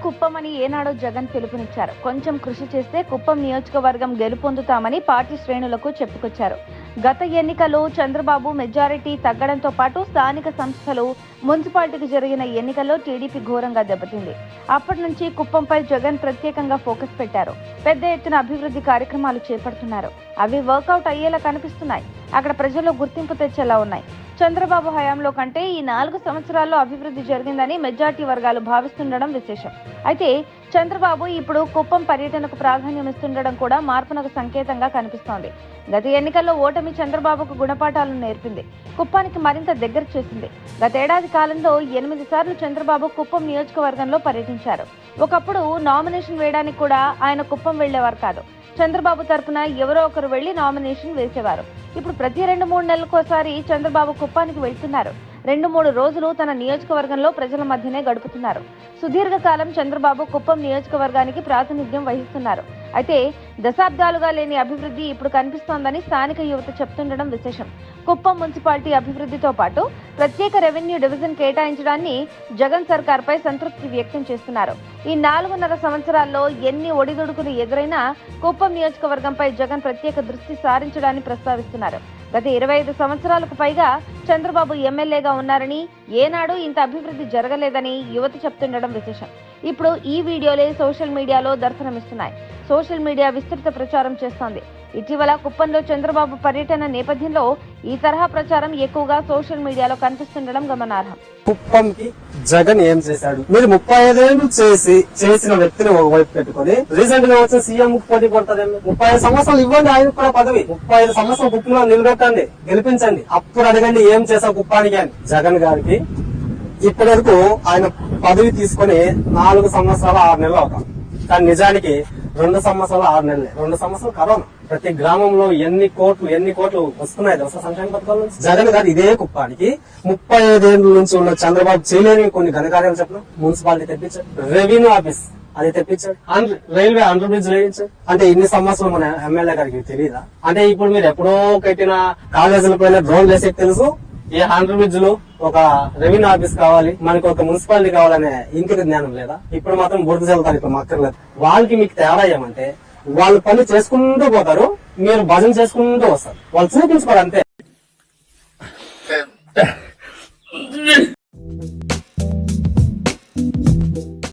కుప్పమని ఏనాడో జగన్ పిలుపునిచ్చారు. కొంచెం కృషి చేస్తే కుప్పం నియోజకవర్గం గెలుపొందుతామని పార్టీ శ్రేణులకు చెప్పుకొచ్చారు. గత ఎన్నికల్లో చంద్రబాబు మెజారిటీ తగ్గడంతో పాటు స్థానిక సంస్థలు, మున్సిపాలిటీకి జరిగిన ఎన్నికల్లో టీడీపీ ఘోరంగా దెబ్బతింది. అప్పటి నుంచి కుప్పంపై జగన్ ప్రత్యేకంగా ఫోకస్ పెట్టారు. పెద్ద ఎత్తున అభివృద్ధి కార్యక్రమాలు చేపడుతున్నారు. అవి వర్కౌట్ అయ్యేలా కనిపిస్తున్నాయి. అక్కడ ప్రజల్లో గుర్తింపు తెచ్చేలా ఉన్నాయి. చంద్రబాబు హయాంలో కంటే ఈ 4 సంవత్సరాల్లో అభివృద్ధి జరిగిందని మెజార్టీ వర్గాలు భావిస్తుండడం విశేషం. అయితే చంద్రబాబు ఇప్పుడు కుప్పం పర్యటనకు ప్రాధాన్యం ఇస్తుండడం కూడా మార్పునకు సంకేతంగా కనిపిస్తోంది. గత ఎన్నికల్లో ఓటమి చంద్రబాబుకు గుణపాఠాలను నేర్పింది. కుప్పానికి మరింత దగ్గర చేసింది. గతేడాది కాలంలో 8 సార్లు చంద్రబాబు కుప్పం నియోజకవర్గంలో పర్యటించారు. ఒకప్పుడు నామినేషన్ వేయడానికి కూడా ఆయన కుప్పం వెళ్లేవారు కాదు. చంద్రబాబు తరపున ఎవరో ఒకరు వెళ్లి నామినేషన్ వేసేవారు. ఇప్పుడు ప్రతి 2-3 నెలలకోసారి చంద్రబాబు కుప్పానికి వెళ్తున్నారు. 2-3 రోజులు తన నియోజకవర్గంలో ప్రజల మధ్యనే గడుపుతున్నారు. సుదీర్ఘకాలం చంద్రబాబు కుప్పం నియోజకవర్గానికి ప్రాతినిధ్యం వహిస్తున్నారు. అయితే దశాబ్దాలుగా లేని అభివృద్ధి ఇప్పుడు కనిపిస్తోందని స్థానిక యువత చెప్తుండడం విశేషం. కుప్పం మున్సిపాలిటీ అభివృద్ధితో పాటు ప్రత్యేక రెవెన్యూ డివిజన్ కేటాయించడాన్ని జగన్ సర్కార్పై సంతృప్తి వ్యక్తం చేస్తున్నారు. ఈ 4.5 సంవత్సరాల్లో ఎన్ని ఒడిదుడుకులు ఎదురైనా కుప్పం నియోజకవర్గంపై జగన్ ప్రత్యేక దృష్టి సారించడాన్ని ప్రస్తావిస్తున్నారు. గత 25 సంవత్సరాలకు పైగా చంద్రబాబు ఎమ్మెల్యేగా ఉన్నారని, ఏనాడు ఇంత అభివృద్ధి జరగలేదని యువత చెప్తుండడం విశేషం. ఇప్పుడు ఈ వీడియోలే సోషల్ మీడియాలో దర్శనమిస్తున్నాయి. సోషల్ మీడియా విస్తృత ప్రచారం చేస్తోంది. ఇటీవల కుప్పంలో చంద్రబాబు పర్యటన నేపథ్యంలో ఈ తరహా ప్రచారం ఎక్కువగా సోషల్ మీడియాలో కనిపిస్తుండడం గమనార్హం. కుప్పంకి జగన్ ఏం చేశాడు? మీరు 35 ఏళ్ళు చేసిన వ్యక్తిని ఒకవైపు పెట్టుకుని రీసెంట్ గా వచ్చిన సీఎం పోటీ పడతారేమో. 35 సంవత్సరాలు ఇవ్వండి ఆయనకు కూడా పదవి. 35 సంవత్సరాలు కుప్పంలో నిలబెట్టండి, గెలిపించండి. అప్పుడు అడగండి ఏం చేశావు కుప్పానికి అని. జగన్ గారికి ఇప్పటి వరకు ఆయన పదవి తీసుకుని 4 సంవత్సరాలు 6 నెలలు అవుతాం. కానీ నిజానికి 2 సంవత్సరాలు 6 నెలలే. 2 సంవత్సరాలు కరోనా. ప్రతి గ్రామంలో ఎన్ని కోట్లు వస్తున్నాయి తెలుసా సంక్షేమ పథకాల నుంచి. జగన్ గారు ఇదే కుప్పానికి 35 ఏళ్ళ నుంచి ఉన్న చంద్రబాబు చేయలేని కొన్ని ఘనకార్యాలు చెప్పిన మున్సిపాలిటీ తెప్పించాడు, రెవెన్యూ ఆఫీస్ అది తెప్పించాడు, రైల్వే అండర్ బ్రిడ్జ్ వేయించాడు. అంటే ఇన్ని సంవత్సరాలు మన ఎమ్మెల్యే గారికి తెలియదా? అంటే ఇప్పుడు మీరు ఎప్పుడో కట్టిన కాలేజీల పైన డ్రోన్ వేసేకి తెలుసు. ఏ అండర్ బ్రిడ్జ్ లో ఒక రెవెన్యూ ఆఫీస్ కావాలి, మనకి ఒక మున్సిపాలిటీ కావాలనే ఇంకిత జ్ఞానం లేదా? ఇప్పుడు మాత్రం బురద చల్లుతారు. ఇప్పుడు మక్కర్లేదు. వాళ్ళకి మీకు తేడా ఏమంటే వాళ్ళు పని చేసుకుంటూ పోతారు, మీరు భజన చేసుకుంటూ వస్తారు. వాళ్ళు చూపించుకోరు అంతే.